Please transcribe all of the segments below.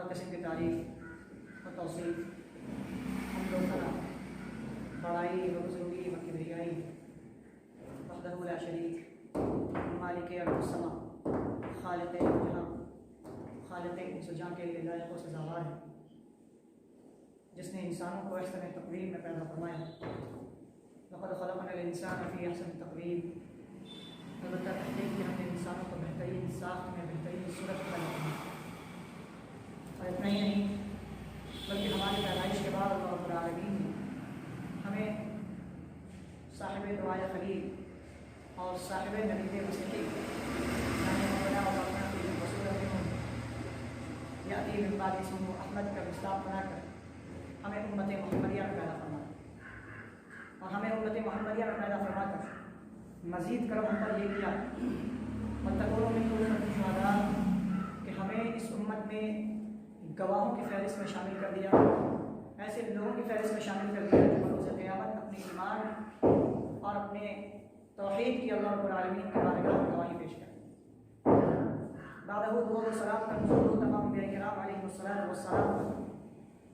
ہر قسم کی تعریف و توصیف حمد و ثنا بڑائی و بزرگی و کبریائی وحدہ لا شریک مالک ارض السماء خالق جہاں خالق انس و جان کے لیے لائق و سزاوار ہے، جس نے انسانوں کو احسن تقویم میں پیدا فرمایا۔ لقد خلقنا الانسان فی احسن تقویم، البتہ تحقیق کہ ہم نے انسانوں کو بہترین ساخت میں بہترین صورت میں پیدا فرمایا۔ اور اتنا ہی نہیں بلکہ ہماری پیدائش کے بعد اللہ رب العالمین نے ہمیں صاحب دعائے خلیل اور صاحب نبی مسیحی یاتی من بعد اسمہ احمد کا مصداق بنا کر ہمیں امت محمدیہ میں پیدا فرمایا، اور ہمیں امت محمدیہ میں پیدا فرما کر مزید کرم ہم پر یہ کیا وَاتَّقُوا مِنْكُمْ شُهَدَاءَ کہ ہمیں اس امت میں گواہوں کی فہرست میں شامل کر دیا، ایسے لوگوں کی فہرست میں شامل کر دیا جو بروز قیامت اپنے ایمان اور اپنے توحید کی اللہ رب العالمین کے بارگاہ میں گواہی پیش کریں۔ بعدہ درود و سلام کا نزول تمام انبیاء کرام علیہم الصلاۃ والسلام،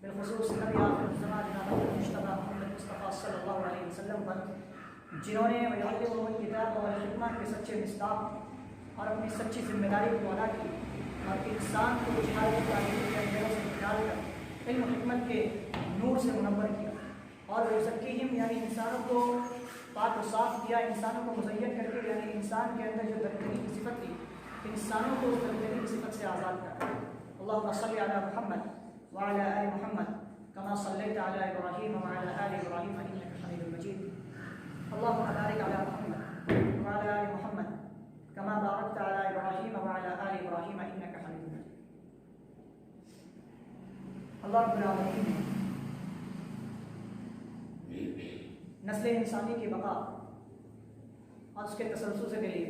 بالخصوص نبی آخر الزمان جناب مجتبی محمد مصطفیٰ صلی اللہ علیہ وسلم پر، جنہوں نے وَيُعَلِّمُهُمُ الْكِتَابَ وَالْحِکمہ کے سچے مصداق اور اپنی سچی ذمہ داری کو ادا کی، اور انسان کو جہالت کی تاریکی کے اندھیروں سے نکال کر علم و حکمت کے نور سے منور کیا، اور وَيُزَكِّيهِمْ یعنی انسانوں کو پاک و صاف کیا، انسانوں کو مزین کر کے، یعنی انسان کے اندر جو درجنی کی صفت تھی انسانوں کو اس درجنی کی صفت سے آزاد کر۔ اللہم صلی علی محمد وعلی آل محمد کما صلیت علی ابراہیم وعلی آل ابراہیم انک حمید مجید۔ اللہم بارک علی محمد وعلی آل محمد کما بارکت علی ابراہیم وعلی آل ابراہیم انک حمید مجید۔ اللہ رب العالمین نے نسل انسانی کی بقا اور اس کے تسلسل کے لیے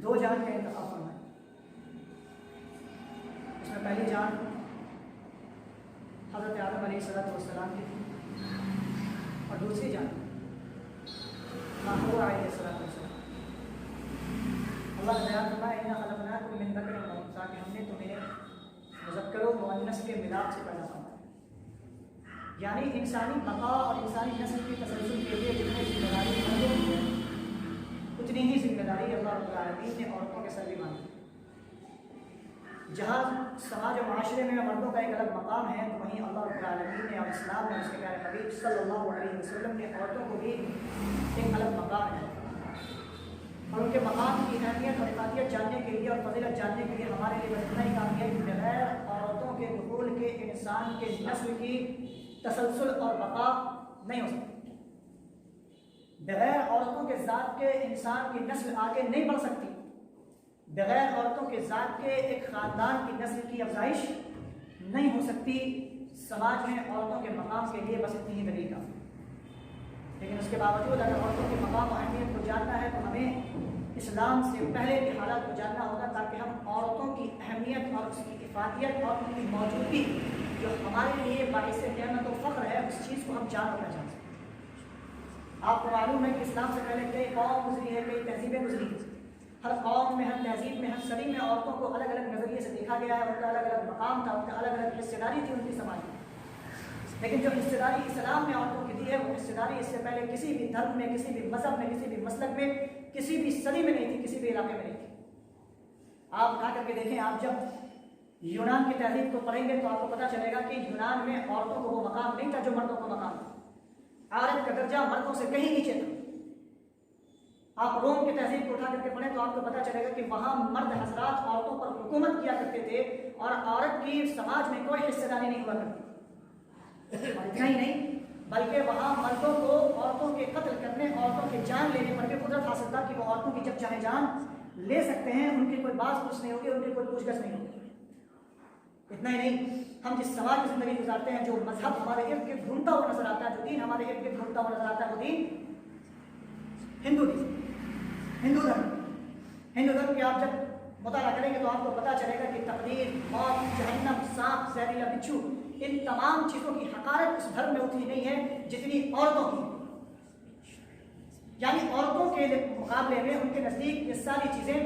دو جان کا انتخاب فرمایا۔ اس میں پہلی جان حضرت آدم علیہ السلام کی تھی، اور دوسری جان حوا علیہ السلام۔ اللہ نے بیان فرمایا اِنَّا خَلَقْنَاكُم مِّن ذَكَرٍ وَأُنثىٰ کہ ہم نے تمہیں مذکر و مؤنث کے ملاپ سے پیدا فرمایا، یعنی انسانی بقا اور انسانی نسل کی تسلسل کے لیے جتنی ذمہ داری مردوں کی ہے اتنی ہی ذمہ داری اللہ رب العالمین نے عورتوں کے سر بھی مانی۔ جہاں سماج و معاشرے میں مردوں کا ایک الگ مقام ہے، تو وہیں اللہ رب العالمین نے اور اسلام نے اس کے پیارے حبیب صلی اللہ علیہ وسلم نے عورتوں کو بھی ایک الگ مقام ہے، اور ان کے مقام کی اہمیت اور افادیت جاننے کے لیے اور فضیلت جاننے کے لیے ہمارے لیے بس اتنا ہی کافی ہے کہ بغیر عورتوں کے دخول کے انسان کے نسل کی تسلسل اور بقا نہیں ہو سکتی۔ بغیر عورتوں کے ذات کے انسان کی نسل آگے نہیں بڑھ سکتی، بغیر عورتوں کے ذات کے ایک خاندان کی نسل کی افزائش نہیں ہو سکتی۔ سماج میں عورتوں کے مقام کے لیے بس اتنی ہی دلیل کافی، لیکن اس کے باوجود اگر عورتوں کے مقام و اہمیت کو جاننا ہے تو ہمیں اسلام سے پہلے کے حالات کو جاننا ہوگا، تاکہ ہم عورتوں کی اہمیت اور اس کی افادیت اور ان کی موجودگی جو ہمارے لیے باعث نعمت و فخر ہے اس چیز کو ہم جان اور پہچان سکیں۔ آپ کو معلوم ہے کہ اسلام سے پہلے کئی قوم گزری ہے، کئی تہذیبیں گزری ہیں، ہر قوم میں، ہر تہذیب میں، ہر صدی میں عورتوں کو الگ الگ نظریے سے دیکھا گیا ہے، ان کا الگ الگ مقام تھا، ان کا الگ الگ حصہ داری تھی ان کی سماج میں۔ لیکن جو حصہ داری اسلام نے عورتوں کی دی ہے وہ حصہ داری اس سے پہلے کسی بھی دھرم میں، کسی بھی مذہب میں، کسی بھی مسلک میں، کسی بھی صدی میں نہیں تھی، کسی بھی علاقے میں نہیں تھی۔ آپ اٹھا کر کے دیکھیں، آپ جب یونان کی تہذیب کو پڑھیں گے تو آپ کو پتہ چلے گا کہ یونان میں عورتوں کو وہ مقام نہیں تھا جو مردوں کو مقام تھا، عورت کا درجہ مردوں سے کہیں نیچے تھا۔ آپ روم کی تہذیب کو اٹھا کر کے پڑھیں تو آپ کو پتہ چلے گا کہ وہاں مرد حضرات عورتوں پر حکومت کیا کرتے تھے، اور عورت کی سماج میں کوئی حصہ داری نہیں ہوا کرتی۔ اور اتنا ہی نہیں بلکہ وہاں مردوں کو عورتوں کے قتل کرنے، عورتوں کے جان لینے پر بھی قدرت حاصل تھا کہ وہ عورتوں کی جب چاہے جان لے سکتے ہیں، ان کی کوئی باز پوچھ نہیں ہوگی، ان کی کوئی پوچھ گچھ نہیں ہوگی۔ اتنا ہی نہیں، ہم جس سماج کی زندگی گزارتے ہیں، جو مذہب ہمارے ارد گرد گھومتا ہوا نظر آتا ہے، جو دین ہمارے ارد گرد گھومتا ہوا نظر آتا ہے، وہ دین ہندو دھرم کی آپ جب مطالعہ کریں گے تو آپ کو پتہ چلے گا کہ تقدیر، موت، جہنم، سانپ، زہریلا بچھو، ان تمام چیزوں کی حقارت اس دھرم میں اتنی نہیں ہے جتنی عورتوں کی، یعنی عورتوں کے مقابلے میں ان کے نزدیک یہ ساری چیزیں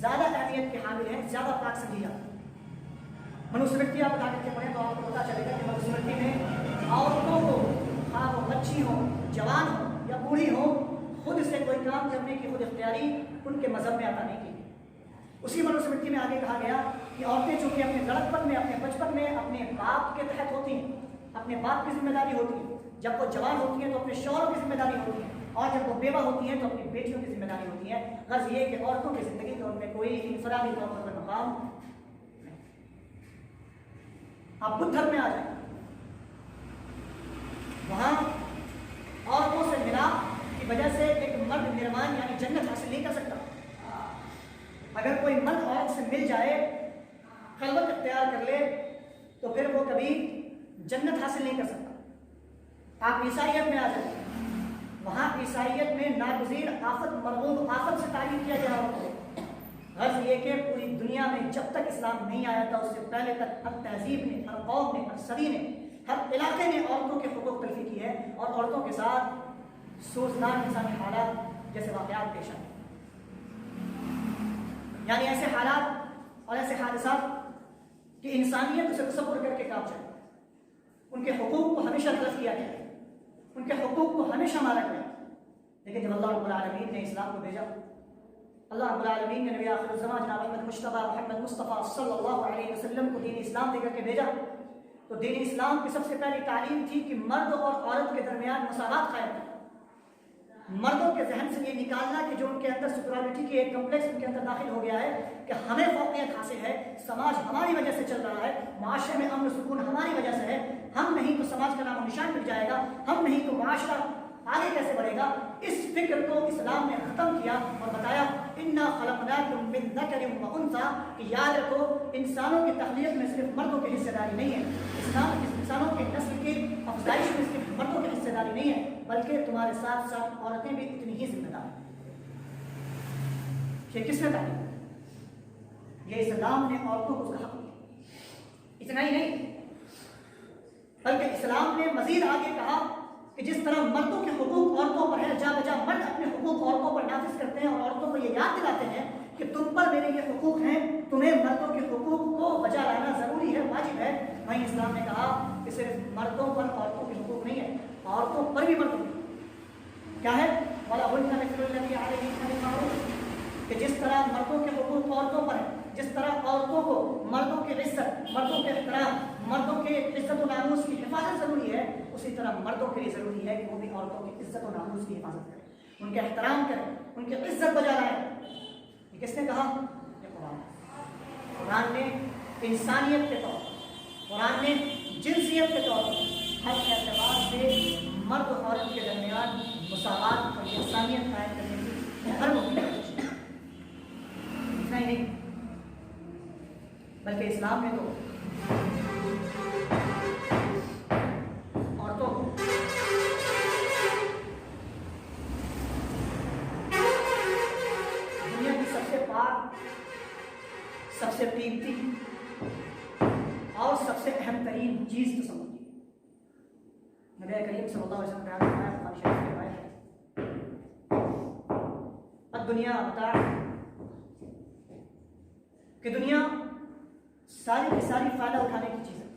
زیادہ اہمیت کے حامل ہیں، زیادہ پاک سمجھی جاتی ہیں۔ منوسمرتی آپ بتا کر کے پڑھیں تو آپ کو پتا چلے گا کہ منوسمرتی میں عورتوں کو، خواہ وہ بچی ہو، جوان ہو یا بوڑھی ہو، خود سے کوئی کام کرنے کی خود اختیاری ان کے مذہب میں عطا نہیں کی گئی۔ اسی منوسمرتی میں آگے کہا گیا کہ عورتیں چونکہ اپنے لڑکپن میں، اپنے بچپن میں اپنے باپ کے تحت ہوتی ہیں، اپنے باپ کی ذمہ داری ہوتی ہے، جب وہ جوان ہوتی ہیں تو اپنے شوہر کی ذمہ داری ہوتی ہے، اور جب وہ بیوہ ہوتی ہیں تو اپنی بیٹیوں کی ذمہ داری ہوتی ہے۔ غرض یہ کہ عورتوں کی زندگی تو ان میں کوئی انفرادی طور پر مقام نہیں۔ آپ بدھ دھرم میں آ جائیں، وہاں عورتوں سے ملاپ کی وجہ سے ایک مرد نرمان یعنی جنت حاصل نہیں کر سکتا۔ اگر کوئی مرد عورت سے مل جائے، خلوت اختیار کر لے، تو پھر وہ کبھی جنت حاصل نہیں کر سکتا۔ آپ عیسائیت میں آ جائیں، وہاں عیسائیت میں ناگزیر آفت، مرغوب آفت سے تعلیم کیا گیا عورتوں کو۔ غرض یہ کہ پوری دنیا میں جب تک اسلام نہیں آیا تھا اس سے پہلے تک ہر تہذیب نے، ہر قوم نے، ہر صدی نے، ہر علاقے نے عورتوں کے حقوق تلفی کی ہے، اور عورتوں کے ساتھ سوزناک انسانی حالات جیسے واقعات پیش آئے، یعنی ایسے حالات اور ایسے حادثات کہ انسانیت اسے تصور کر کے کانپ جائے۔ ان کے حقوق کو ہمیشہ تلف کیا گیا، ان کے حقوق کو ہمیشہ مارا گیا، لیکن جب اللہ رب العالمین نے اسلام کو بھیجا، اللہ رب العالمین نے نبی آخر الزمان جناب احمد مصطفیٰ محمد مصطفیٰ صلی اللہ علیہ وسلم کو دین اسلام دے کر کے بھیجا، تو دین اسلام کی سب سے پہلی تعلیم تھی کہ مرد اور عورت کے درمیان مساوات قائم کرنا۔ مردوں کے ذہن سے یہ نکالنا کہ جو ان کے اندر سپرالٹی کی ایک کمپلیکس ان کے اندر داخل ہو گیا ہے کہ ہمیں فوقیت حاصل ہے، سماج ہماری وجہ سے چل رہا ہے، معاشرے میں امن و سکون ہماری وجہ سے ہے، ہم نہیں تو سماج کا نام و نشان مٹ جائے گا، ہم نہیں تو معاشرہ آگے کیسے بڑھے گا۔ اس فکر کو اسلام نے ختم کیا اور بتایا انا خلقناکم من ذکر و انثی، کہ یاد رکھو انسانوں کی تخلیق میں صرف مردوں کی حصہ داری نہیں ہے، انسانوں کے نسل کی افزائش میں صرف مردوں کی حصہ داری نہیں ہے، بلکہ تمہارے ساتھ ساتھ عورتیں بھی اتنی ہی ذمہ دار ہیں۔ یہ کس نے تعلیم دی؟ یہ اسلام نے عورتوں کو اس کا حق دیا۔ اتنا ہی نہیں بلکہ اسلام نے مزید آگے کہا کہ جس طرح مردوں کے حقوق عورتوں پر ہے، جا بجا مرد اپنے حقوق عورتوں پر نافذ کرتے ہیں اور عورتوں کو یہ یاد دلاتے ہیں کہ تم پر میرے یہ حقوق ہیں، تمہیں مردوں کے حقوق کو بجا لانا ضروری ہے، واجب ہے، وہیں اسلام نے کہا کہ صرف مردوں پر عورتوں کے حقوق نہیں ہے، عورتوں پر بھی مردوں کے کیا ہے، وَلَهُنَّ مِثْلُ الَّذِي عَلَيْهِنَّ بِالْمَعْرُوفِ، کہ جس طرح مردوں کے حقوق عورتوں پر ہیں، جس طرح عورتوں کو مردوں کی عزت، مردوں کے احترام، مردوں کے عزت و ناموس کی حفاظت ضروری ہے، اسی طرح مردوں کے لیے ضروری ہے کہ وہ بھی عورتوں کی عزت و ناموس کی حفاظت کریں، ان کے احترام کریں، ان کی عزت بجا لائیں۔ یہ کس نے کہا؟ یہ قرآن نے انسانیت کے طور پر، قرآن نے جنسیت کے طور پر ہر اعتبار سے مرد اور عورت کے درمیان مساوات اور یکسانیت قائم کرنے کی ہر ممکن کوشش کی۔ اتنا ہی نہیں بلکہ اسلام نے تو عورتوں کو دنیا کی سب سے پاک، سب سے قیمتی اور سب سے اہم ترین چیز تصور کی۔ نبی کریم صلی اللہ علیہ وسلم بیان فرمایا، بخاری شریف کی روایت ہے، الدنیا متاع، کہ دنیا ساری کی ساری فائدہ اٹھانے کی چیز ہے،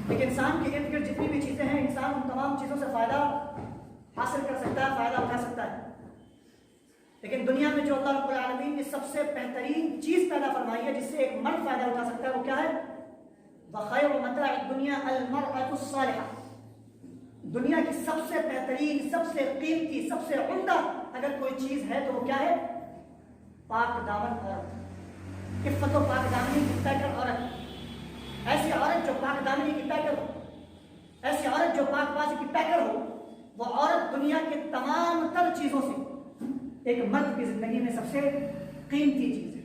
لیکن انسان کے ارد گرد جتنی بھی چیزیں ہیں انسان ان تمام چیزوں سے فائدہ حاصل کر سکتا ہے، فائدہ اٹھا سکتا ہے، لیکن دنیا میں جو اللہ رب العالمین نے سب سے بہترین چیز پیدا فرمائی ہے جس سے ایک مرد فائدہ اٹھا سکتا ہے، وہ کیا ہے؟ وَخَيْرُ مَتَاعِ الدُّنْيَا الْمَرْأَةُ الصَّالِحَةُ، دنیا کی سب سے بہترین، سب سے قیمتی، سب سے عمدہ اگر کوئی چیز ہے تو وہ کیا ہے؟ پاک دامن عورت، عفت و پاک دامنی کی پیکر عورت، ایسی عورت جو پاک دامنی کی پیکر ہو، ایسی عورت جو پاک بازی کی پیکر ہو، وہ عورت دنیا کے تمام تر چیزوں سے ایک مرد کی زندگی میں سب سے قیمتی چیز ہے۔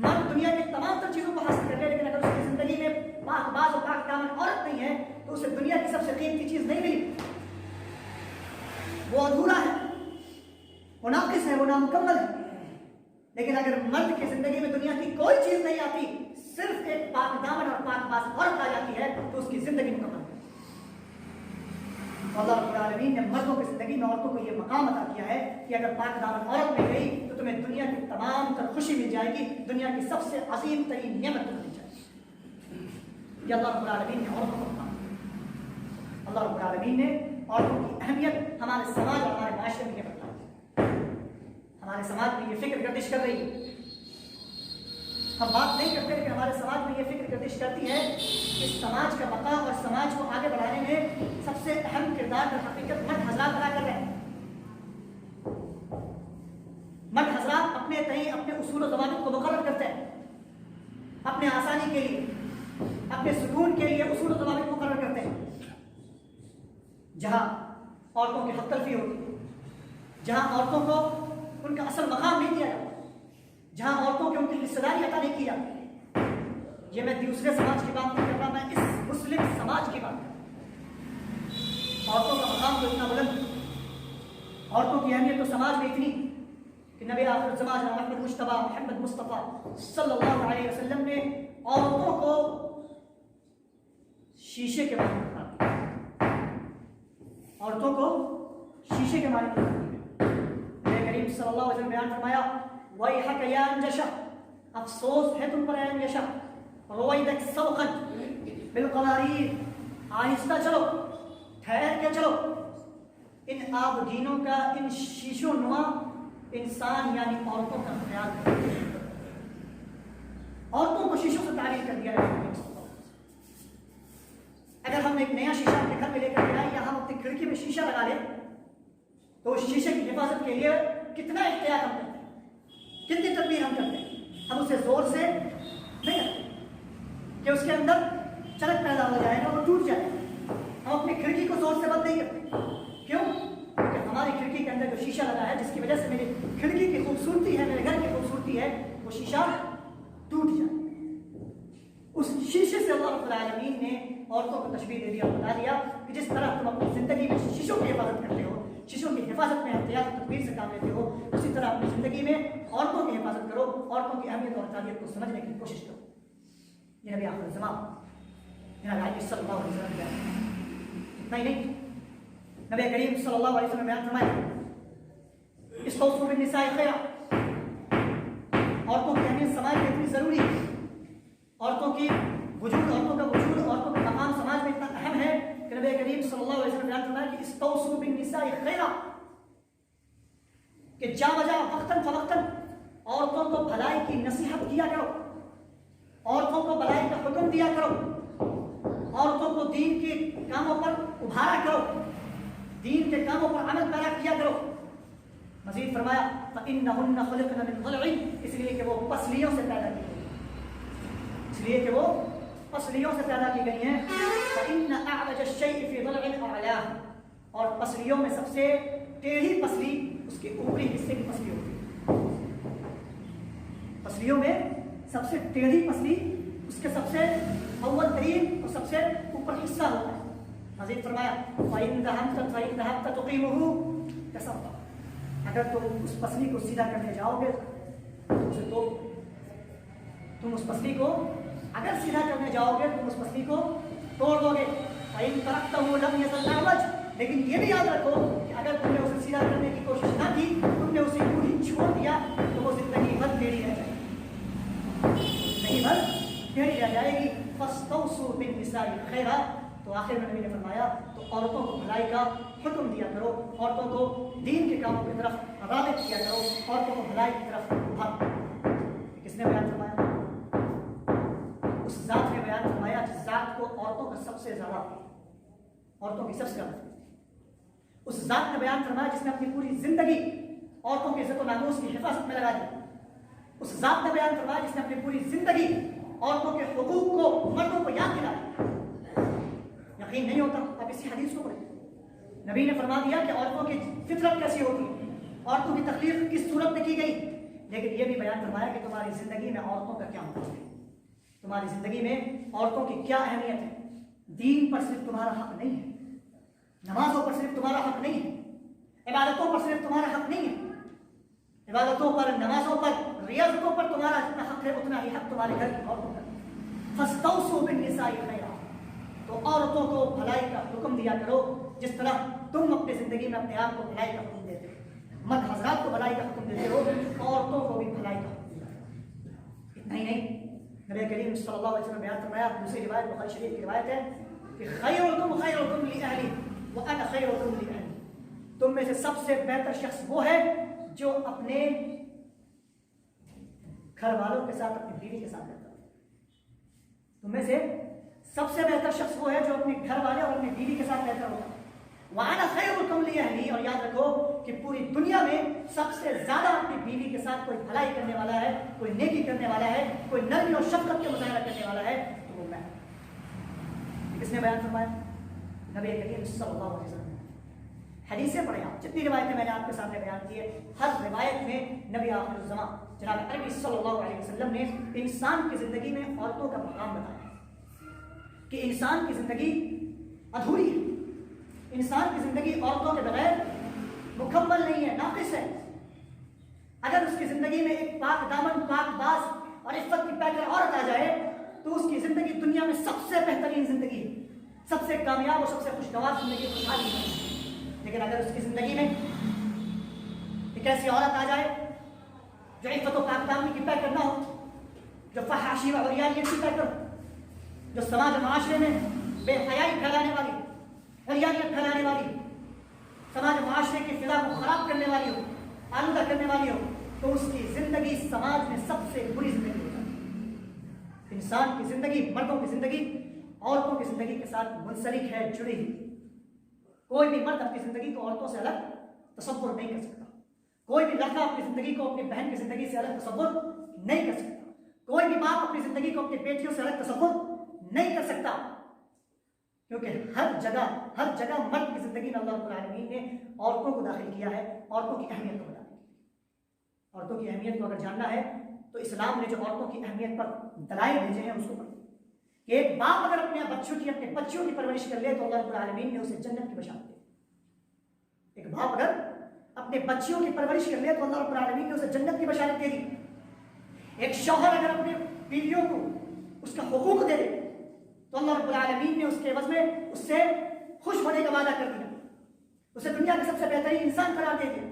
مرد دنیا کی تمام تر چیزوں کو حاصل کر لے، لیکن اگر اس کی زندگی میں پاک باز اور پاک دامن عورت نہیں ہے تو اسے دنیا کی سب سے قیمتی چیز نہیں ملی، وہ ادھورا ہے، وہ ناقص ہے، وہ نامکمل ہے۔ لیکن اگر مرد کی زندگی میں دنیا کی کوئی چیز نہیں آتی، صرف ایک پاک دامن اور پاک باز عورت آ جاتی ہے تو اس کی زندگی مکمل ہے۔ اللہ رب العالمین نے مردوں کی زندگی میں عورتوں کو یہ مقام عطا کیا ہے کہ اگر پاک دامن عورت میں گئی تو تمہیں دنیا کی تمام تر خوشی مل جائے گی، دنیا کی سب سے عظیم ترین نعمت تمہیں مل جائے گی۔ یہ اللہ رب العالمین نے عورتوں کو مقام دیا۔ اللہ رب العالمین نے عورتوں کی اہمیت ہمارے سماج اور ہمارے معاشرے میں یہ بتائی۔ ہمارے سماج میں یہ فکر گردش کر رہی ہے، ہم بات نہیں کرتے لیکن ہمارے سماج میں یہ فکر گردش کرتی ہے کہ سماج کا بقا اور سماج کو آگے بڑھانے میں سب سے اہم کردار در حقیقت مرد حضرات ادا کر رہے ہیں۔ مرد حضرات اپنے تئیں اپنے اصول و ضوابط کو مقرر کرتے ہیں، اپنے آسانی کے لیے، اپنے سکون کے لیے اصول و ضوابط مقرر کرتے ہیں۔ جہاں عورتوں کی حق تلفی ہوتی ہے، جہاں عورتوں کو ان کا اصل مقام نہیں دیا جاتا، جہاں عورتوں کی ان کی حصہ داری عطا نہیں کی جاتی۔ یہ میں دوسرے سماج کی بات نہیں کر رہا، میں اس مسلم سماج کی بات کر رہا ہوں۔ عورتوں کا مقام تو اتنا بلند، عورتوں کی اہمیت تو سماج میں اتنی کہ نبی آخر الزمان احمد مجتبیٰ محمد مصطفیٰ صلی اللہ علیہ وسلم نے عورتوں کو شیشے کے بارے میں بتایا، عورتوں کو شیشے کے بارے میں بتایا۔ نبی کریم صلی اللہ علیہ وسلم بیان فرمایا، وَيْحَكَ يَا أَنْجَشَ، افسوس ہے تم پر اے انجشا، رویدک سوقا بالقواریر، آہستہ چلو، ٹھہر کے چلو، ان آبگینوں کا، ان شیشوں نما انسان یعنی عورتوں کا خیال کرو۔ عورتوں کو شیشوں سے تعبیر کر دیا ہے۔ اگر ہم ایک نیا شیشہ اپنے گھر میں لے کر آئیں یا ہم اپنی کھڑکی میں شیشہ لگا لیں تو اس شیشے کی حفاظت کے لیے کتنا احتیاط ہم کرتے ہیں، کتنی تدبیر ہم کرتے ہیں۔ ہم اسے زور سے نہیں رکھتے کہ اس کے اندر چرک پیدا ہو جائے گا، وہ ٹوٹ جائے گا۔ ہم اپنی کھڑکی کو زور سے بند نہیں کرتے، کیوں؟ کیونکہ ہماری کھڑکی کے اندر جو شیشہ لگا ہے، جس کی وجہ سے میری کھڑکی کی خوبصورتی ہے، میرے گھر کی خوبصورتی ہے، وہ شیشہ ٹوٹ جائے۔ اس شیشے سے اللہ رب العالمین نے عورتوں کو تشبیہ دے دیا اور بتا دیا کہ جس طرح تم اپنی زندگی میں شیشوں کی حفاظت کرتے ہو، شیشوں کی حفاظت میں احتیاط و تدبیر سے کام لیتے ہو، اسی طرح اپنی زندگی میں عورتوں کی حفاظت کرو، عورتوں کی اہمیت اور تعلیت کو سمجھنے کی کوشش کرو۔ یہ نبی آخر الزمان جناب صلی اللہ علیہ وسلم بیان، اتنا ہی نہیں، نبی کریم صلی اللہ علیہ وسلم بیان فرمایا، استوصوا بالنساء خیرا، عورتوں کی اہمیت سماج میں اتنی ضروری ہے، عورتوں کی وجود، عورتوں کا وجود، عورتوں کا مقام سماج میں اتنا اہم ہے کہ نبی کریم صلی اللہ علیہ وسلم بیان فرمایا کہ استوصوا بالنساء خیرا، کہ جا بجا وقتاً فوقتاً عورتوں کو بھلائی کی نصیحت کیا کرو، عورتوں کو بھلائی کا حکم دیا کرو، عورتوں کو دین کے کاموں پر ابھارا کرو، دین کے کاموں پر عمل پیرا کیا کرو۔ مزید فرمایا فَإِنَّهُنَّ خُلِقْنَ مِنْ ضَلْعٍ، اس لیے کہ وہ پسلیوں سے پیدا کی گئی، اس لیے کہ وہ پسلیوں سے پیدا کی گئی ہیں۔ فَإِنَّ أَعْوَجَ الشَّيْءِ فِي ضَلْعٍ أَعْلَاهُ، اور پسلیوں میں سب سے ٹیڑھی پسلی اس کے اوپری حصے کی پسلی ہوتی ہے۔ پسلیوں میں سب سے ٹیڑھی پسلی اس کے سب سے اول ترین اور سب سے اوپر حصہ ہوتا ہے۔ مزید فرمایا فَإِنْ ذَهَبْتَ تُقِيمُهُ كَسَرْتَهُ، اگر تم اس پسلی کو سیدھا کرنے جاؤ گے تو اسے توڑ، تم اس پسلی کو اگر سیدھا کرنے جاؤ گے تم اس پسلی کو توڑ دو گے۔ فَإِنْ تَرَكْتَهُ لَمْ يَزَلْ أَعْوَجَ، لیکن یہ بھی یاد رکھو کہ اگر تم نے اسے سیدھا کرنے کی کوشش نہ کی، تم نے اسے یوں ہی چھوڑ دیا تو وہ زندگی بھر ٹیڑھی رہ جائے گی، زندگی بھر ٹیڑھی رہ جائے گی۔ فَاسْتَوْصُوا بِالنِّسَاءِ خَيْرًا، تو آخر میں نبی نے فرمایا تو عورتوں کو بھلائی کا حکم دیا کرو، عورتوں کو دین کے کاموں کی طرف راغب کیا کرو، عورتوں کو بھلائی کی طرف ابھارو۔ کس نے بیان فرمایا؟ اس ذات نے بیان فرمایا جس ذات کو عورتوں کا سب سے زیادہ، عورتوں کی سب سے زیادہ، اس ذات نے بیان فرمایا جس نے اپنی پوری زندگی عورتوں کی عزت و ناموس کی حفاظت میں لگا دی۔ اس ذات نے بیان فرمایا جس نے اپنی پوری زندگی عورتوں کے حقوق کو مردوں کو یاد دلایا۔ یقین نہیں ہوتا آپ اسی حدیث کو پڑھیں، نبی نے فرما دیا کہ عورتوں کی فطرت کیسی ہوتی ہے، عورتوں کی تخلیق کس صورت میں کی گئی، لیکن یہ بھی بیان فرمایا کہ تمہاری زندگی میں عورتوں کا کیا مقام ہے، تمہاری زندگی میں عورتوں کی کیا اہمیت ہے۔ دین پر صرف تمہارا حق نہیں ہے، نمازوں پر صرف تمہارا حق نہیں ہے، عبادتوں پر صرف تمہارا حق نہیں ہے، عبادتوں پر، نمازوں پر، ریاضتوں پر تمہارا جتنا حق ہے اتنا ہی حق تمہارے گھر کی عورتوں پر۔ فَاسْتَوْصُوا بِالنِّسَاءِ خَيْرًا، تو عورتوں کو بھلائی کا حکم دیا کرو، जिस तरह तुम अपनी ज़िंदगी में अपने आप को भलाई का हुक्म देते हो, मर्द हजरात को भलाई का हुक्म देते हो, औरतों को भी भलाई का हुक्म देते हो। इतना ही नहीं, नबी करीम सल्लल्लाहु अलैहि वसल्लम बयान फरमाया, दूसरी रिवायत बुखारी शरीफ की रिवायत है कि खैरुकुम ली अहली व अना खैरुकुम ली अहली, तुम में से सबसे बेहतर शख्स वो है जो अपने घर वालों के साथ, अपनी बीवी के साथ रहता है। तुम में से सबसे बेहतर शख्स वो है जो अपने घर वाले और अपनी बीवी के साथ रहता होगा। वाना खैरुकुम ली अहली, और याद रखो कि पूरी दुनिया में सबसे ज्यादा अपनी बीवी के साथ कोई भलाई करने वाला है, कोई नेकी करने वाला है, कोई नरमी और शफकत का मुजाहरा करने वाला है, तो वो मैं। किसने बयान फरमाया? नबी करीम सल्लल्लाहु अलैहि वसल्लम। हदीसें पढ़े आप, जितनी रिवायतें मैंने आपके सामने बयान की है, हर रिवायत में नबी आखिर ज़मां जनाब अरबी सल्लल्लाहु अलैहि वसल्लम ने इंसान की ज़िंदगी में औरतों का मकाम बताया कि इंसान की ज़िंदगी अधूरी है, इंसान की ज़िंदगी औरतों के बगैर मुकम्मल नहीं है, नाक़िस है। अगर उसकी ज़िंदगी में एक पाक दामन, पाक बाज और इफ़्फ़त की पैकर औरत आ जाए तो उसकी ज़िंदगी दुनिया में सबसे बेहतरीन ज़िंदगी है, सबसे कामयाब और सबसे खुशगवार ज़िंदगी, खुशहाली है। लेकिन अगर उसकी ज़िंदगी में एक ऐसी औरत आ जाए जो इफ़्फ़त और पाक दामनी की पैकर ना हो, जो फहाशी और रियानियत की पैकर हो, जो समाज माशरे में बेहयाई फैलाने वाली, रियानियत फैलाने वाली, समाज माशरे की फिजा को खराब करने वाली हो, आलूदा करने वाली हो, तो उसकी ज़िंदगी समाज में सबसे बुरी ज़िंदगी हो जाती है। इंसान की ज़िंदगी, मर्दों की ज़िंदगी औरतों की ज़िंदगी के साथ मुंसलिक है, जुड़ी हुई। कोई भी मर्द अपनी ज़िंदगी को औरतों से अलग तसव्वुर नहीं कर सकता, कोई भी लड़का अपनी ज़िंदगी को अपनी बहन की ज़िंदगी से अलग तसव्वुर नहीं कर सकता, कोई भी बाप अपनी ज़िंदगी को अपनी बेटियों से अलग तसव्वुर नहीं कर सकता, क्योंकि हर जगह मर्द की ज़िंदगी में अल्लाह रब्बुल आलमीन ने औरतों को दाखिल किया है, औरतों की अहमियत को बताने के लिए। औरतों की अहमियत को अगर जानना है तो इस्लाम ने जो औरतों की अहमियत पर दलाइल भेजे हैं उसको पढ़ो कि एक बाप अगर अपने बच्चियों की परवरिश कर ले तो अल्लाह रब्बुल आलमीन ने उसे जन्नत की बशारत दी। एक बाप अगर अपने बच्चियों की परवरिश कर ले तो अल्लाह रब्बुल आलमीन ने उसे जन्नत की बशारत दे दी। एक शौहर अगर अपने बीवियों को उसका हुकूक दे दे तो अल्लाह रब्बुल आलमीन ने उसके एवज में उससे खुश होने का वादा कर दिया, उसे दुनिया के सबसे बेहतरीन इंसान करार दे दिया।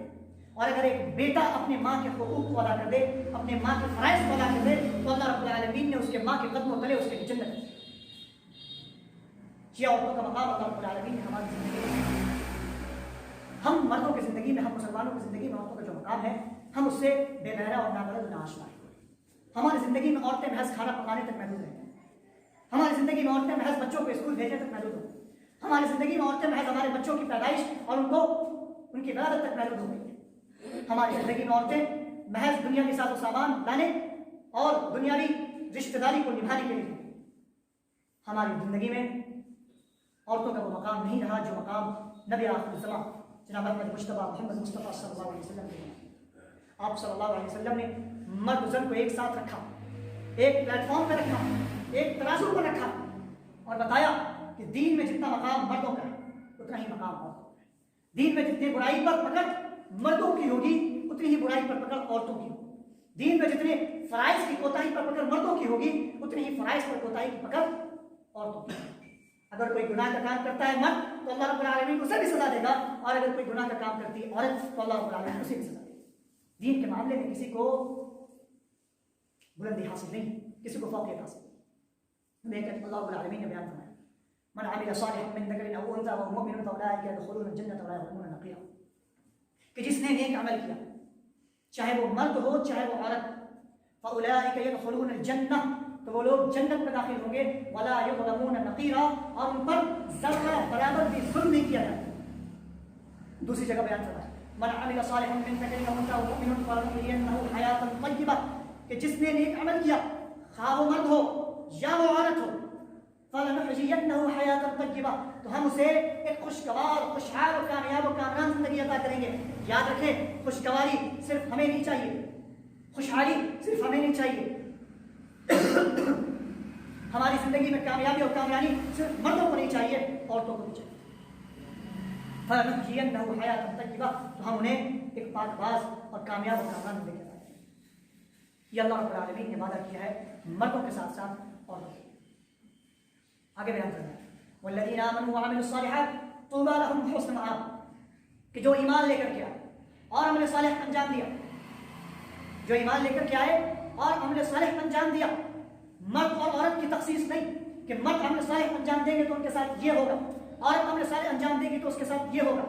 और अगर एक बेटा अपने माँ के हुकूक को अदा कर दे, अपने माँ के फराइज़ को अदा कर दे, तो अल्लाह रब्बुल आलमीन ने उसके माँ के कदमों तले उसके जन्नत दी। ये औरतों का मकाम अल्लाह रब्बुल आलमीन ने हमारी ज़िंदगी में, हम मर्दों की ज़िंदगी में, हम मुसलमानों की ज़िंदगी में औरतों का जो मकाम है, हम उससे बेबहरा और नाबलद नाआशना है। हमारी ज़िंदगी में औरतें महज खाना पकाने तक महदूद हैं, हमारी ज़िंदगी में औरतें महज बच्चों को स्कूल भेजने तक महदूद हो, हमारी ज़िंदगी में औरतें महज हमारे बच्चों की पैदाइश और उनको उनकी विलादत तक महदूद हो गई है। हमारी ज़िंदगी में औरतें महज दुनियावी साजो सामान लाने और दुनियावी रिश्तेदारी को निभाने के लिए। हमारी ज़िंदगी में औरतों का वो मकाम नहीं रहा जो मकाम नबी आखिर ज़मां जनाब मोहम्मद मुस्तफ़ा सल्लल्लाहु अलैहि वसल्लम ने। आप सल्लल्लाहु अलैहि वसल्लम ने मर्द जन को एक साथ रखा, एक प्लेटफॉर्म पर रखा, एक तराजू पर रखा और बताया कि दीन में जितना मकाम मर्दों का है उतना ही मकाम औरतों का है। दीन में जितनी बुराई पर पकड़ मर्दों की होगी उतनी ही बुराई पर पकड़ औरतों की होगी। दीन में जितने फराइज की कोताही पर पकड़ मर्दों की होगी उतनी ही फराइज पर कोताही की पकड़ औरतों की होगी। अगर कोई गुनाह का काम करता है मर्द तो अल्लाह रब्बुल आलमीन उसे भी सजा देगा, और अगर कोई गुनाह का काम करती है औरत तो अल्लाह रब्बुल आलमीन उसे भी सजा देगा। दीन के मामले में किसी को बुलंदी हासिल नहीं, किसी को फौकियत हासिल नहीं। अल्लाह रब्बुल आलमीन ने बयान फरमाया, मन अमिल सालिहन मिन ज़करिन औ उन्सा वहुव मुमिनुन फउलाइका यदखुलूनल जन्नता वला युज़लमून नक़ीरा, कि जिसने नेक अमल किया, चाहे वो मर्द हो चाहे वो औरत, फउलाइका यदखुलूनल जन्नह, तो वो लोग जन्नत में दाखिल होंगे, वला युज़लमून नक़ीरा, और उन पर ज़र्रा बराबर भी जुल्म नहीं किया जाता। दूसरी जगह बयान फरमाया, मन अमिल सालिहन मिन ज़करिन औ उन्सा वहुव मुमिनुन फलनुहयिन्नहु हयातन तय्यबा, कि जिसने नेक अमल किया, खा वो मर्द हो या वो औरत हो, फलनुहयिन्नहु हयातन तय्यबा, तो हम उसे एक खुशगवार, खुशहाल और कामयाब और कामरान जिंदगी अता करेंगे। याद रखें, खुशगवारी सिर्फ हमें नहीं चाहिए, खुशहाली सिर्फ हमें नहीं चाहिए। हमारी जिंदगी में कामयाबी और कामयाबी सिर्फ मर्दों को नहीं चाहिए, औरतों को भी चाहिए। फलनुहयिन्नहु हयातन तय्यबा, तो हम उन्हें एक पाकबाज और कामयाब और कामरान जिंदगी अता करेंगे। ये अल्लाह रब्बुल आलमीन ने वादा किया है मर्दों के साथ साथ औरतों के। आगे बयान करना है, वल्लज़ीना आमनू व अमिलुस सालिहात, तूबा लहुम हुस्न मआब, कि जो ईमान लेकर के आए और अमल सालेह अंजाम दिया, जो ईमान लेकर के आए और अमल सालेह अंजाम दिया। मर्द और औरत की तखसीस नहीं कि मर्द अमल सालेह अंजाम देंगे तो उनके साथ ये होगा, औरत अमल सालेह अंजाम देगी तो उसके साथ ये होगा।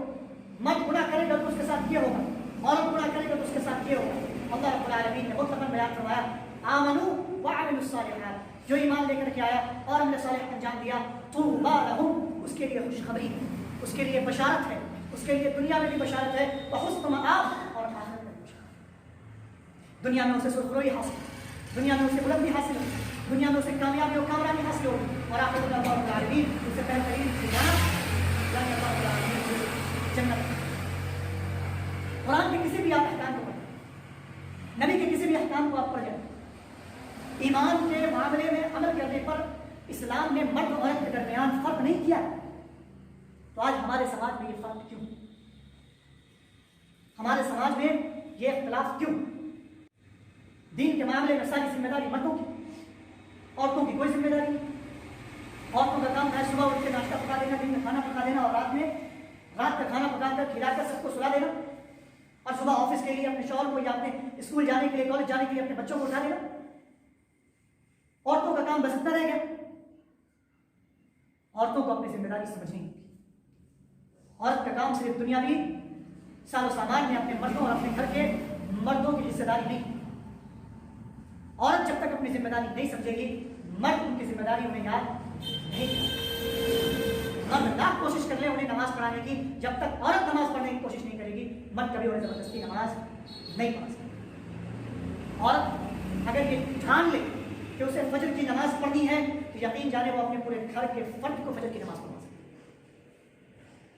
मर्द गुनाह करेगा तो उसके साथ ये होगा, औरत गुनाह करेगा तो उसके साथ ये होगा। अल्लाह रब्बुल आलमीन ने मुतलकन बयान फरमाया, आमनू व अमिलुस सालिहात, जो ईमान लेकर के आया और अमल सालेह अंजाम दिया, तूबा लहुम, उसके लिए खुशखबरी है, उसके लिए बशारत है, उसके लिए दुनिया में भी बशारत है, व हुस्न मआब, और आखिरत में बशारत। दुनिया में उसे सुरखरुई हासिल, दुनिया में उसे बुलंदी हासिल हो, दुनिया में उसे कामयाबी और कामरानी हासिल हो, और आखिरत में अल्लाह रब्बुल आलमीन उसे बेहतरीन जन्नत। कुरान के किसी भी आप अहकाम को पढ़ें, नबी के किसी भी अहकाम को आप पढ़ जाए, ईमान के मामले में अमल करने पर इस्लाम ने मर्द और औरत के दरमियान फर्क नहीं किया। तो आज हमारे समाज में ये फर्क क्यों, हमारे समाज में ये इख्तिलाफ क्यों? दीन के मामले में सारी जिम्मेदारी मर्दों की, औरतों की कोई जिम्मेदारी नहीं। औरतों का काम है सुबह उठ के नाश्ता पका देना, दिन में खाना पका देना, और रात का खाना पकाकर खिलाकर सबको सुला देना, और सुबह ऑफिस के लिए अपने शौहर को या अपने स्कूल जाने के लिए, कॉलेज जाने के लिए अपने बच्चों को उठा देना। औरतों का काम बस इतना रह गया। औरतों को अपनी जिम्मेदारी समझनी होगी। औरत का काम सिर्फ दुनियावी सालो सामान में अपने मर्दों और अपने घर के मर्दों की हिस्सेदारी नहीं। औरत जब तक अपनी जिम्मेदारी नहीं समझेगी, मर्द उनकी जिम्मेदारी उन्हें याद नहीं। मर्द लाख कोशिश कर ले उन्हें नमाज पढ़ाने की, जब तक औरत नमाज पढ़ने की कोशिश नहीं करेगी, मर्द कभी उन्हें जबरदस्ती नमाज नहीं पढ़ा सकता। औरत अगर ये ठान ले कि उसे फजर की नमाज पढ़नी है, तो यकीन जाने वो अपने पूरे घर के फर्द को फजर की नमाज पढ़ा सकती है।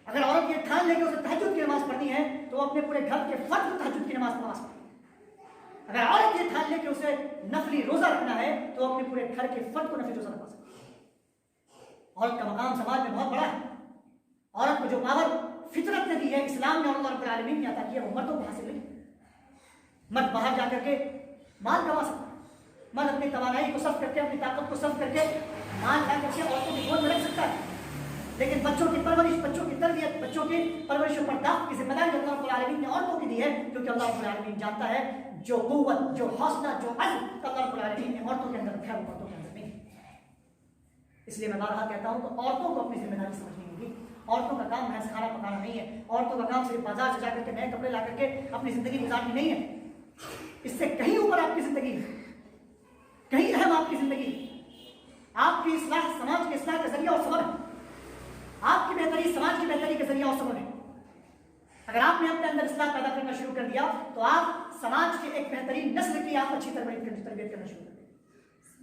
अगर औरत ये ठान ले कि उसे तहज्जुद की नमाज पढ़नी है, तो वो अपने पूरे घर के फर्द को तहज्जुद की नमाज पढ़ा सकती है। अगर औरत ये ठान ले कि उसे नफली रोजा रखना है, तो अपने पूरे घर के फर्द को नफली रोजा रखा सकती है। औरत का मकाम समाज में बहुत बड़ा है। औरत को जो पावर फितरत ने दी है, इस्लाम ने और अल्लाह रब्बुल आलमीन ने अता किया, वो मर्दों को हासिल नहीं। मर्द बाहर जाकर के माल कमा सकता है, मर्द अपनी तवानाई को सर्फ करके, अपनी ताकत को सर्फ करके माल ला करके औरतों की गोद में रख सकता है। लेकिन बच्चों की परवरिश, बच्चों की तरबियत, बच्चों की परवरिश और बर्दाश्त की जिम्मेदारी अल्लाह रब्बुल आलमीन ने औरतों की दी है, क्योंकि अल्लाह रब्बुल आलमीन जानता है जो कुव्वत, जो हौसला, जो अज़्म अल्लाह रब्बुल आलमीन ने औरतों के अंदर रखा है, वो मर्दों के अंदर नहीं। इसलिए मैं बारहा कहता हूँ, तो औरतों को अपनी जिम्मेदारी समझनी होगी। औरतों का काम महज खाना पकाना नहीं है। औरतों का काम सिर्फ बाजार से जाकर के नए कपड़े ला करके अपनी जिंदगी गुजारनी नहीं है। इससे कहीं ऊपर आपकी जिंदगी है, कहीं अहम आपकी जिंदगी, आपकी इस्लाह समाज के इस्लाह का जरिया और सबब है। आपकी बेहतरी समाज की बेहतरी का जरिया और सबब है। अगर आपने अपने अंदर इस्लाह पैदा करना शुरू कर दिया, तो आप समाज के एक बेहतरीन नस्ल की आप अच्छी तरबियत करना शुरू कर देंगे,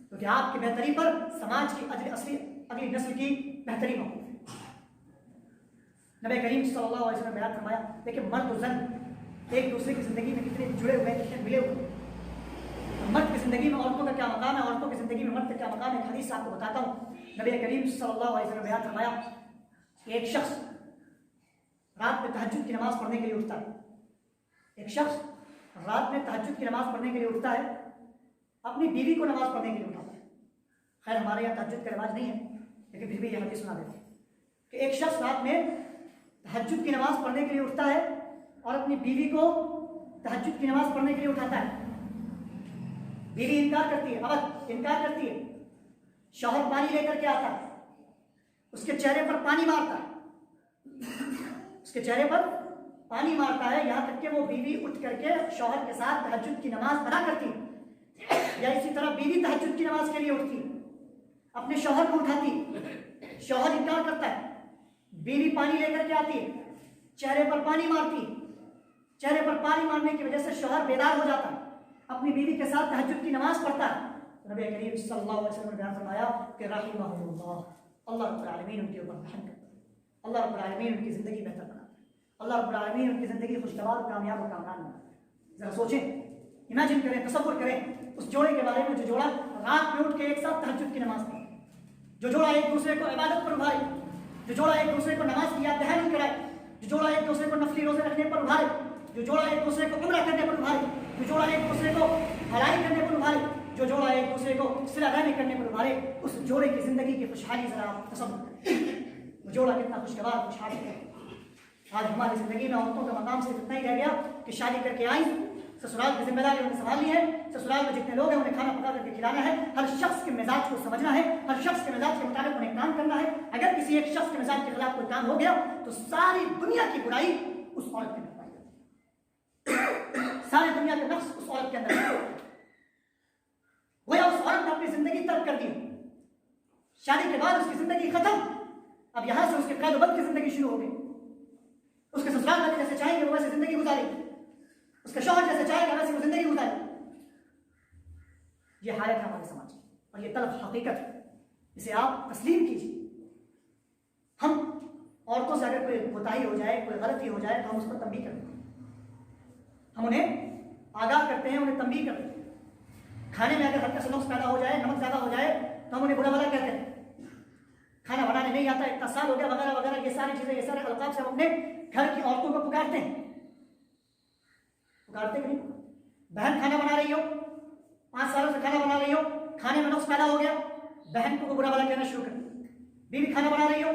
क्योंकि आपकी बेहतरी पर समाज की अगली नस्ल की बेहतरी मौजूद है। नबी करीम सल्लल्लाहु अलैहि वसल्लम ने बयान फरमाया, देखिए मर्द और जन एक दूसरे की जिंदगी में कितने जुड़े हुए, कितने मिले हुए। मर्द की जिंदगी में औरतों का क्या मकाम है, औरतों की जिंदगी में मर्द का क्या मकाम है, हदीस आपको बताता हूँ। नबी करीम सल्लल्लाहु अलैहि वसल्लम ने बयान फरमाया कि एक शख्स रात में तहज्जुद की नमाज पढ़ने के लिए उठता है। एक शख्स रात में तहज्जुद की नमाज पढ़ने के लिए उठता है, अपनी बीवी को नमाज पढ़ने के लिए उठाता है। खैर हमारे यहाँ तहज्जुद का रिवाज नहीं है, लेकिन फिर भी यह हदीस सुना देते हैं कि एक शख्स रात में तहज्जुद की नमाज पढ़ने के लिए उठता है और अपनी बीवी को तहज्जुद की नमाज पढ़ने के लिए उठाता है। बीवी इनकार करती है, अवध इनकार करती है। शौहर पानी लेकर के आता है, उसके चेहरे पर पानी मारता है, उसके चेहरे पर पानी मारता है, यहाँ तक कि वो बीवी उठ करके शौहर के साथ तहज्जुद की नमाज अदा करती है। या इसी तरह बीवी तहज्जुद की नमाज के लिए उठती है, अपने शौहर को उठाती है, शौहर इनकार करता है, बीवी पानी लेकर के आती है, चेहरे पर पानी मारती है, चेहरे पर पानी मारने की वजह से शौहर बेदार हो जाता है, अपनी बीवी के साथ तहज्जुद की नमाज पढ़ता है। नबी करीम सल्लल्लाहु अलैहि वसल्लम ने बयान फरमाया कि रहिमहुल्लाह, अल्लाह रब्बुल आलमीन उनके ऊपर रहम करता है, अल्लाह रब्बुल आलमीन उनकी ज़िंदगी बेहतर बनाता है, अल्लाह रब्बुल आलमीन उनकी ज़िंदगी खुशगवार, कामयाब और कामरान बनाता है। ज़रा सोचें, इमेजिन करें, तसव्वुर करें उस जोड़े के बारे में जो जोड़ा रात में उठ के एक साथ तहज्जुद की नमाज पढ़े, जो जोड़ा एक दूसरे को इबादत पर उभारे, जो जोड़ा एक दूसरे को नमाज की याद दहानी कराए, जो जोड़ा एक दूसरे को नफली रोजे रखने पर उभारे, जो जोड़ा एक दूसरे को उम्रा करने पर उभारे, जो जोड़ा एक दूसरे को भलाई करने पर उभारे, जो जोड़ा एक दूसरे को सिला रहमी करने पर उभारे, उस जोड़े की जिंदगी की खुशहाली जरा आप तसव्वुर करें। वो जोड़ा कितना खुशगवार खुशहाल है। आज हमारी ज़िंदगी में औरतों का मकाम सिर्फ इतना ही रह गया कि शादी करके आई, ससुराल की जिम्मेदारी उन्हें संभालनी है, ससुराल में जितने लोग हैं उन्हें खाना पका करके खिलाना है, हर शख्स के मिजाज को समझना है, हर शख्स के मिजाज के मुताबिक उन्हें काम करना है। अगर किसी एक शख्स के मिजाज के खिलाफ कोई काम हो गया तो सारी दुनिया की बुराई उस औरत के अंदर पाई जाती है, सारी दुनिया के नफ्स उस औरत के अंदर गोया उस औरत ने अपनी जिंदगी तर्क कर दी, शादी के बाद उसकी जिंदगी खत्म। अब यहां से उसके कैद-ओ-बंद की जिंदगी शुरू हो गई। उसके ससुराल वाले जैसे चाहेंगे वो वैसे जिंदगी गुजारेगी, उसका शौहर जैसे चाहेगा वैसे वो जिंदगी गुजारेगी। ये हालत है हमारे समाज की और ये तलब हकीकत है, इसे आप तस्लीम कीजिए। हम औरतों से अगर कोई कोताही हो जाए, कोई गलती हो जाए तो हम उस पर तंबीह करते हैं, हम उन्हें आगाह करते हैं, उन्हें तंबीह करते हैं। खाने में अगर हल्का सा नुक्स पैदा हो जाए, नमक ज्यादा हो जाए तो हम उन्हें बुरा भला कहते हैं, खाना बनाने नहीं आता, इतना साल हो गया वगैरह वगैरह, ये सारी चीजें, ये सारे अलकाब से हम अपने घर की औरतों को पुकारते हैं। पुकारते नहीं? बहन खाना बना रही हो, 5 सालों से खाना बना रही हो, खाने में नुक्स पैदा हो गया, बहन को बुरा भला कहना शुरू कर। बीवी खाना बना रही हो,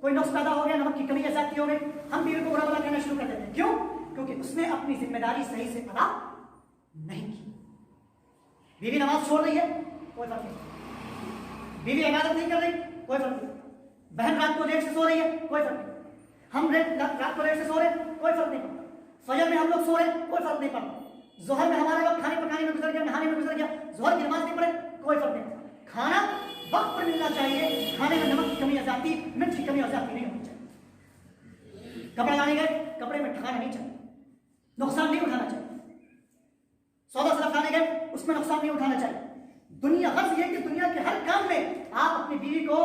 कोई नुक्स पैदा हो गया, नमक की कमी या ज्यादती हो गई, हम बीवी को बुरा भला कहना शुरू कर देते हैं। क्यों? क्योंकि उसने अपनी जिम्मेदारी सही से अदा नहीं की। बीवी नमाज छोड़ रही है, कोई फर्क नहीं। बीवी इबादत नहीं कर रही, कोई फर्क नहीं। बहन रात को देर से सो रही है, कोई फर्क नहीं। हम रात को देर से सो रहे, कोई फर्क नहीं पड़ता। फजर में हम लोग सो रहे, कोई फर्क नहीं पड़ता। जोहर में हमारा वक्त खाने पकाने में गुजर गया, नहाने में गुजर गया, जोहर की नमाज नहीं पढ़े, कोई फर्क नहीं पड़ता। खाना वक्त पर मिलना चाहिए, खाने में नमक की कमी आ जाती, मिर्च की कमी आ जाती नहीं होनी चाहिए। कपड़े लाने गए, कपड़े में ठगाना नहीं चाहिए, नुकसान नहीं उठाना चाहिए। सौदा सलाह खाने गए, उसमें नुकसान नहीं उठाना चाहिए। दुनिया हर ये कि दुनिया के हर काम में आप अपनी बीवी को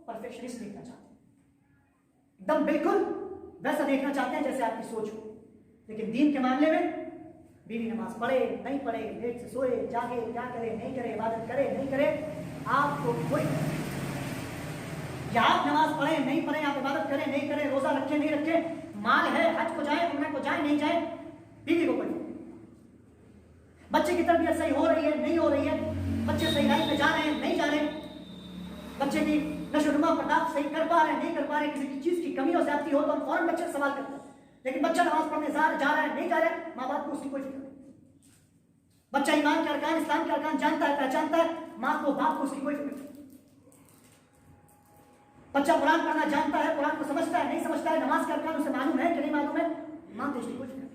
परफेक्शनिस्ट देखना चाहते हैं, एकदम बिल्कुल वैसा देखना चाहते हैं जैसे आपकी सोच हो। लेकिन दीन के मामले में बीवी नमाज पढ़े नहीं पढ़े, लेट से सोए जागे, क्या करे नहीं करे, इबादत करे नहीं करे, आपको कोई, या आप नमाज पढ़े नहीं पढ़े, आप इबादत करें नहीं करें, रोजा रखे नहीं रखे, माल है हज को जाए उम्र को जाए नहीं जाए, बीवी को कोई। बच्चे की तरबियत सही हो रही है नहीं हो रही है, बच्चे सही लाइन पे जा रहे हैं नहीं जा रहे, बच्चे की नशोनुमा बर्दाश्त सही कर पा रहे हैं नहीं कर पा रहे, किसी की चीज की कमी और ज्यादती हो तो हम फौरन बच्चे से सवाल करते हैं। लेकिन बच्चा नमाज पढ़ने जा रहा है नहीं जा रहा है, माँ बाप को उसकी कोई फिक्र नहीं। बच्चा ईमान के अरकान, इस्लाम के अरकान जानता है, पहचानता है, माँ को बाप को उसकी कोई फिक्र नहीं। बच्चा कुरान पढ़ना जानता है, कुरान को समझता है नहीं समझता है, नमाज के अरकान उसे मालूम है कि नहीं मालूम है, माँ को उसकी कोई फिक्र नहीं।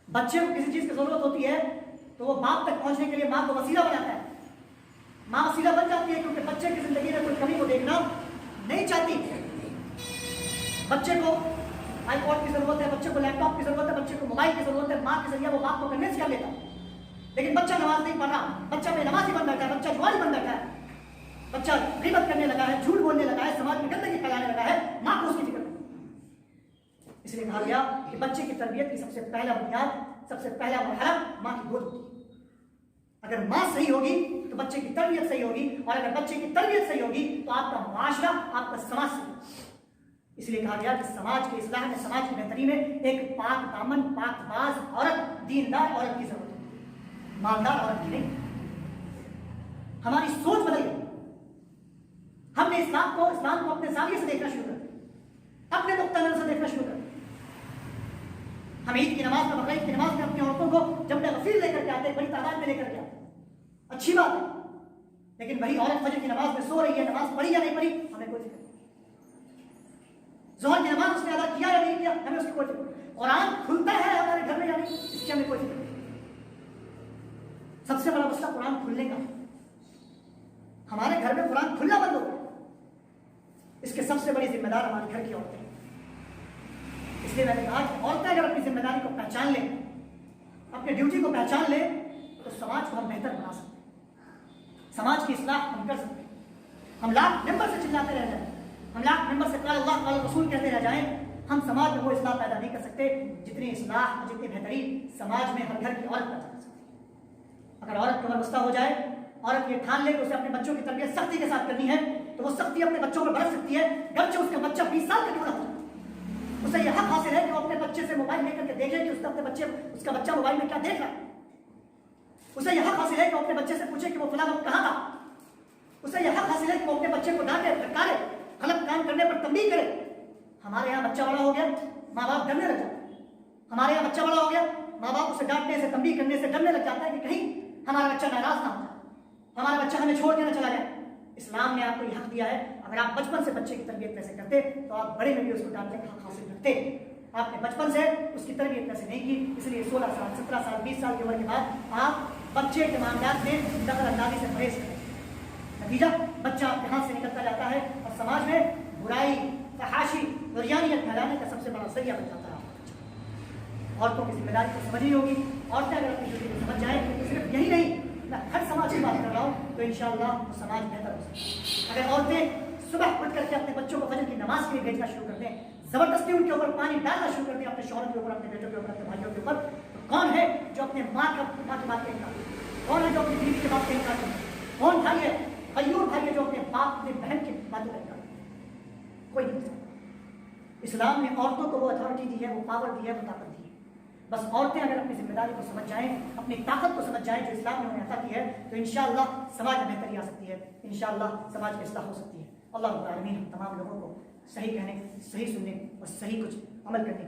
बच्चे को किसी चीज की जरूरत होती है तो वो बाप तक पहुंचने के लिए माँ को वसीला बनाता है, माँ वसीला बन जाती है, क्योंकि बच्चे की जिंदगी में कोई कमी को देखना नहीं चाहती। बच्चे को आईपॉड की जरूरत है, बच्चे को लैपटॉप की जरूरत है, बच्चे को मोबाइल की जरूरत है, माँ के जरिए वो बाप को कन्विंस कर लेता। लेकिन बच्चा नमाज नहीं पढ़ रहा, बच्चा बेनमाजी बन बैठा है, बच्चा जुआरी बन बैठा है, बच्चा गीबत करने लगा है, झूठ बोलने लगा है, समाज में गंदगी फैलाने लगा है, माँ को उसकी फिक्र नहीं। इसलिए कहा गया कि बच्चे की तरबियत की सबसे पहला बुनियाद, सबसे पहला मरहला माँ की गोद होती है। अगर माँ सही होगी तो बच्चे की तरबियत सही होगी, और अगर बच्चे की तरबियत सही होगी तो आपका मुआशरा, आपका समाज सही होगा। इसलिए कहा गया कि समाज के इस्लाह में, समाज की बेहतरी में एक पाक दामन, पाकबाज औरत, दीनदार औरत की जरूरत है, मालदार औरत की नहीं। हमारी सोच बदल गई, हमने इस्लाम को अपने जाविये से देखना शुरू कर दिया, अपने नुक्ता नजर से देखना शुरू कर दिया। हम ईद की नमाज में, बकरीद की नमाज में अपनी औरतों को जब गफीर लेकर के आते, बड़ी तादाद में लेकर के आते, अच्छी बात है। लेकिन वही औरत फजर की नमाज में सो रही है, नमाज पढ़ी या नहीं पढ़ी हमें कोई फिक्र नहीं। ज़ोहर की नमाज उसने अदा किया या नहीं किया हमें उसकी कोई फिक्र नहीं। कुरान खुलता है हमारे घर में या नहीं इसकी हमें कोई फिक्र नहीं। सबसे बड़ा मसला कुरान खुलने का, हमारे घर में कुरान खुलना बंद हो गया, इसके सबसे बड़ी जिम्मेदार हमारे घर की औरतें। इसलिए मैंने कहा कि औरतें अगर अपनी जिम्मेदारी को पहचान लें, अपने ड्यूटी को पहचान लें, तो समाज को हम बेहतर बना सकते हैं, समाज की इस्लाह हम कर सकते हैं। हम लाख मेंबर से चिल्लाते रह जाएं, हम लाख मेंबर से काल अल्लाह काल रसूल कहते रह जाएं, हम समाज में वो इस्लाह पैदा नहीं कर सकते जितनी इस्लाह, जितनी बेहतरीन समाज में हर घर की औरत पैदा कर सकती है। अगर औरत कमरबस्ता हो जाए, औरत ये ठान ले कि उसे अपने बच्चों की तरबियत सख्ती के साथ करनी है, तो वो सख्ती अपने बच्चों पर बरत सकती है, गर्चे उसका बच्चा 20 साल का क्यों ना हो। उसे यह हक हासिल है कि वो अपने बच्चे से मोबाइल लेकर के देखे कि उसका बच्चा मोबाइल में क्या देख रहा है। उसे यह हक हासिल है कि वो अपने बच्चे से पूछे कि वो फला वक्त कहाँ था। उसे यह हक हासिल है कि वो अपने बच्चे को डांटे, फटकारे, تنبیہ کرے. ہمارے یہاں بچہ بڑا ہو گیا, ماں باپ ڈرنے لگ جاتے ہیں. ہمارے یہاں بچہ بڑا ہو گیا, ماں باپ اسے ڈانٹنے سے, تنبیہ کرنے سے ڈرنے لگ جاتا ہے کہ کہیں ہمارا بچہ ناراض نہ ہو جائے, ہمارا بچہ ہمیں چھوڑ کے نہ چلا جائے. اسلام نے آپ کو یہ حق دیا ہے, اگر آپ بچپن سے بچے کی تربیت ویسے کرتے تو آپ بڑے میں بھی اس کو ڈانٹنے کا حق حاصل رکھتے. آپ نے بچپن سے اس کی تربیت ویسے نہیں کی, اس لیے 16 سال 17 سال 20 سال کی عمر کے بعد آپ بچے کے معاملات میں دخل اندازی سے پرہیز کریں. نتیجہ بچہ آپ کے ہاتھ سے نکلتا جاتا ہے اور سماج میں برائی, فحاشی, دریانیت پھیلانے کا سب سے بڑا ذریعہ بن جاتا ہے. عورتوں کی ذمہ داری کو سمجھنی ہوگی. عورتیں اگر اپنی ڈیوٹی کو سمجھ جائیں, صرف یہی نہیں, میں ہر سماج کی بات کر رہا ہوں, تو انشاءاللہ وہ سماج بہتر ہو سکتا ہے. اگر عورتیں صبح اٹھ کر کے اپنے بچوں کو فجر کی نماز کے لیے بھیجنا شروع کر دیں, زبردستی ان کے اوپر پانی ڈالنا شروع کر دیں, اپنے شوہر کے اوپر, اپنے بیٹوں کے اوپر, اپنے بھائیوں کے اوپر, تو کون ہے جو اپنے ماں کی بات کا انکار کرے؟ کون ہے جو اپنی بیوی کی بات کا انکار کرے؟ کون بھائی ہے, غیور بھائی ہے جو اپنے باپ, اپنے بہن کی باتوں کا انکار کرے؟ کوئی نہیں. اسلام نے عورتوں کو وہ اتھارٹی دی ہے, وہ پاور دی ہے, وہ طاقت دی ہے. بس عورتیں اگر اپنی ذمہ داری کو سمجھ جائیں, اپنی طاقت کو سمجھ جائیں جو اسلام نے انہیں عطا کی ہے, تو انشاءاللہ سماج میں بہتری آ سکتی ہے, انشاءاللہ سماج کی اصلاح ہو سکتی ہے. اللہ رب العالمین ہم تمام لوگوں کو صحیح کہنے, صحیح سننے اور صحیح کچھ عمل کرنے